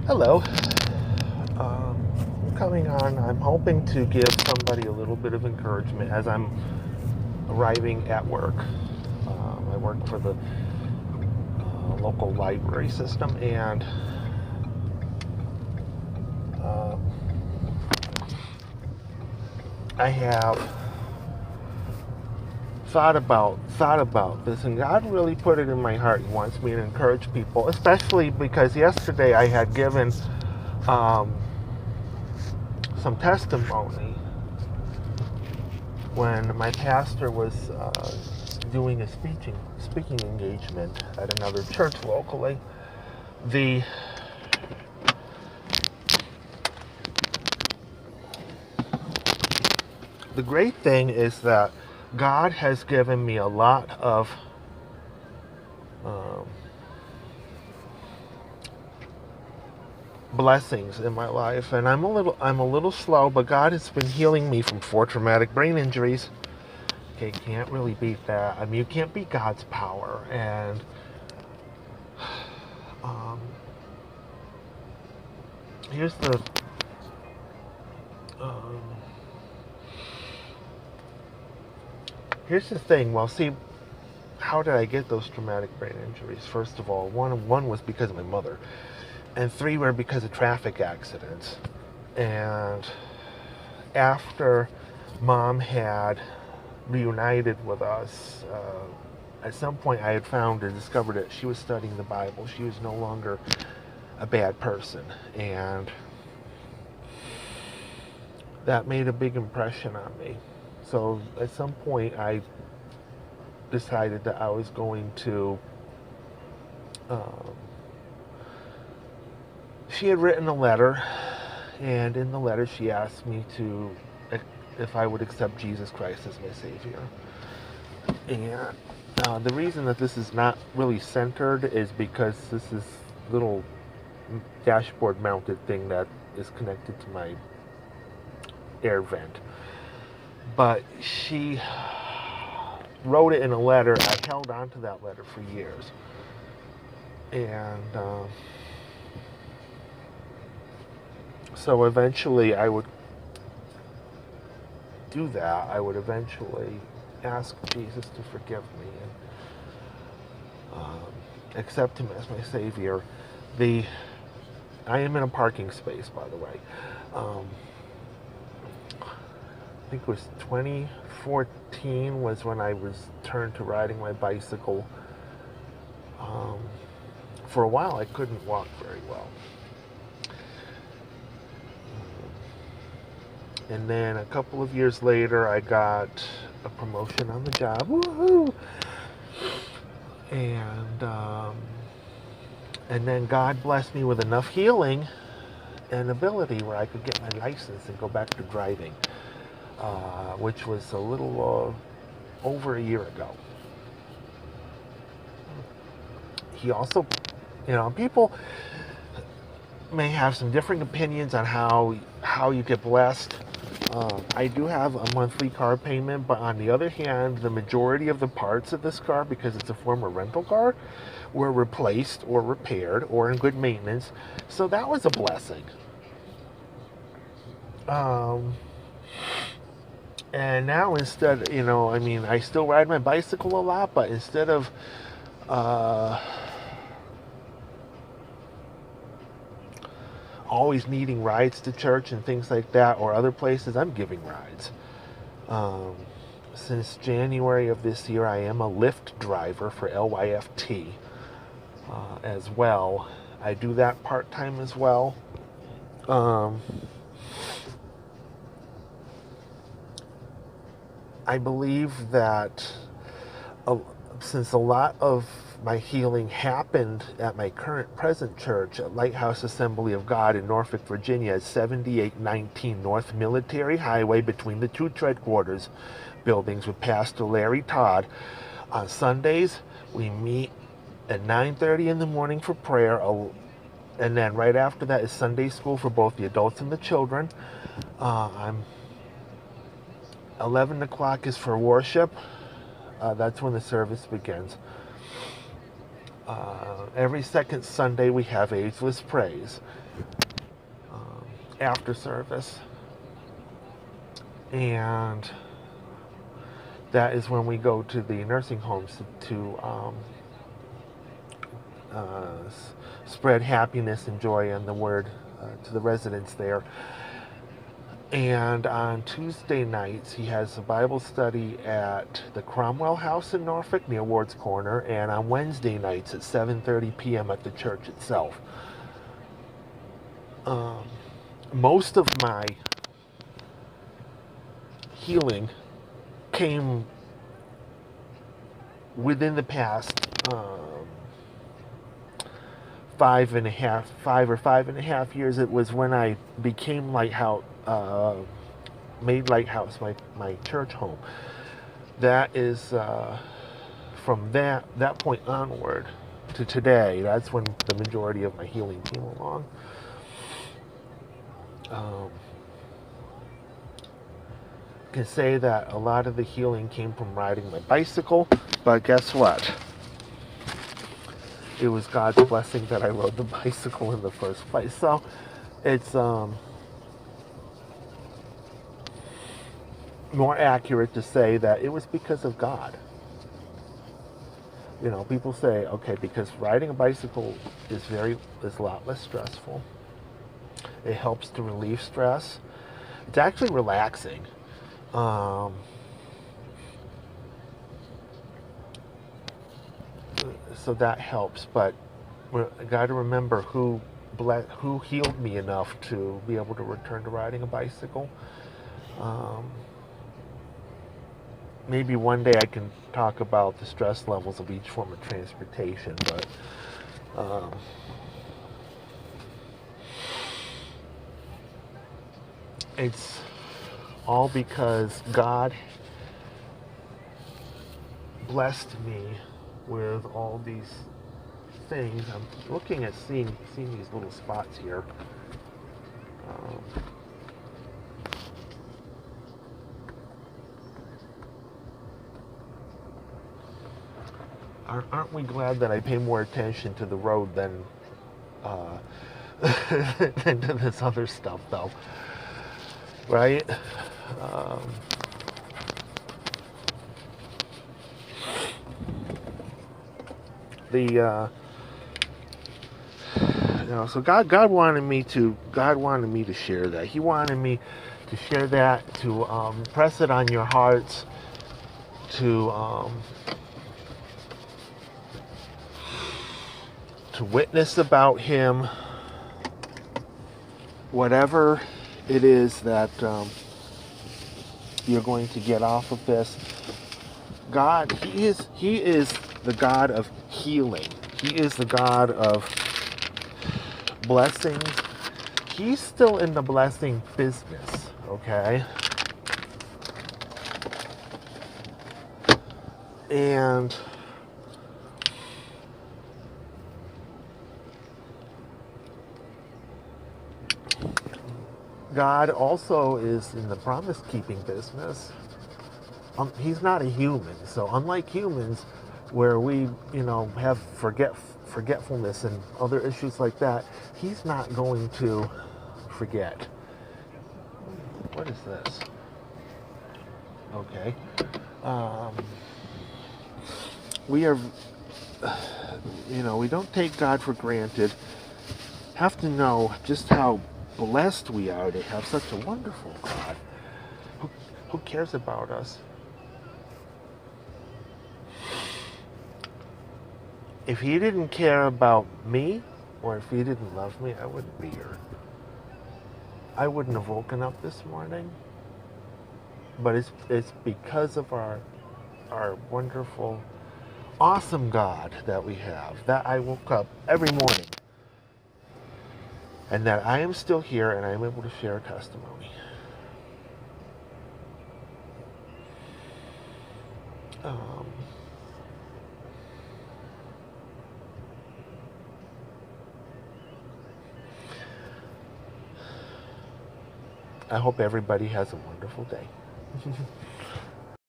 Hello. Coming on, I'm hoping to give somebody a little bit of encouragement as I'm arriving at work. I work for the local library system, and um, I have thought about this, and God really put it in my heart. He wants me to encourage people, especially because yesterday I had given um, some testimony when my pastor was doing a speaking engagement at another church locally. The the great thing is that God has given me a lot of um, blessings in my life, and I'm a little slow, but God has been healing me from 4 traumatic brain injuries. Okay, can't really beat that. I mean, you can't beat God's power, and um, here's the um, here's the thing. Well, see, how did I get those traumatic brain injuries? First of all, one was because of my mother, and 3 were because of traffic accidents. And after Mom had reunited with us, at some point I had found and discovered that she was studying the Bible. She was no longer a bad person, and that made a big impression on me. So at some point I decided that I was going to um, she had written a letter, and in the letter she asked me to if I would accept Jesus Christ as my Savior. And the reason that this is not really centered is because this is little dashboard mounted thing that is connected to my air vent. But she wrote it in a letter. I held on to that letter for years. And so eventually I would do that. I would eventually ask Jesus to forgive me and accept him as my Savior. I am in a parking space, by the way. I think it was 2014 was when I was turned to riding my bicycle. For a while, I couldn't walk very well. And then a couple of years later, I got a promotion on the job. Woohoo! And then God blessed me with enough healing and ability where I could get my license and go back to driving, which was a little over a year ago. He also, people may have some different opinions on how you get blessed. I do have a monthly car payment, but on the other hand, the majority of the parts of this car, because it's a former rental car, were replaced or repaired or in good maintenance. So that was a blessing. And now instead, I still ride my bicycle a lot, but instead of always needing rides to church and things like that or other places, I'm giving rides. Since January of this year, I am a Lyft driver for LYFT as well. I do that part-time as well. I believe that since a lot of my healing happened at my present church at Lighthouse Assembly of God in Norfolk, Virginia, at 7819 North Military Highway between the 2 headquarters buildings with Pastor Larry Todd. On Sundays, we meet at 9:30 in the morning for prayer, and then right after that is Sunday school for both the adults and the children. 11 o'clock is for worship. That's when the service begins. Every second Sunday we have Ageless Praise. after service. And that is when we go to the nursing homes to spread happiness and joy and the word to the residents there. And on Tuesday nights, he has a Bible study at the Cromwell House in Norfolk near Ward's Corner, and on Wednesday nights at 7:30 p.m. at the church itself. Most of my healing came within the past 5.5 years. It was when I became Lighthouse, made Lighthouse my church home. That is from that point onward to today. That's when the majority of my healing came along. I can say that a lot of the healing came from riding my bicycle, but guess what? It was God's blessing that I rode the bicycle in the first place. So it's more accurate to say that it was because of God. You know, people say, okay, because riding a bicycle is a lot less stressful. It helps to relieve stress. It's actually relaxing. So that helps, but I got to remember who healed me enough to be able to return to riding a bicycle. Maybe one day I can talk about the stress levels of each form of transportation, but it's all because God blessed me with all these things. I'm looking at seeing these little spots here. Aren't we glad that I pay more attention to the road than than to this other stuff, though? Right? So God wanted me to share that. He wanted me to share that, to press it on your hearts, to witness about Him, whatever it is that you're going to get off of this. God, He is the God of healing. He is the God of blessings. He's still in the blessing business, okay? And God also is in the promise-keeping business. He's not a human, so unlike humans, where we, have forgetfulness and other issues like that, He's not going to forget. What is this? Okay. We are, we don't take God for granted. Have to know just how blessed we are to have such a wonderful God who cares about us. If He didn't care about me, or if He didn't love me, I wouldn't be here. I wouldn't have woken up this morning. But it's because of our wonderful, awesome God that we have, that I woke up every morning, and that I am still here and I am able to share a testimony. I hope everybody has a wonderful day.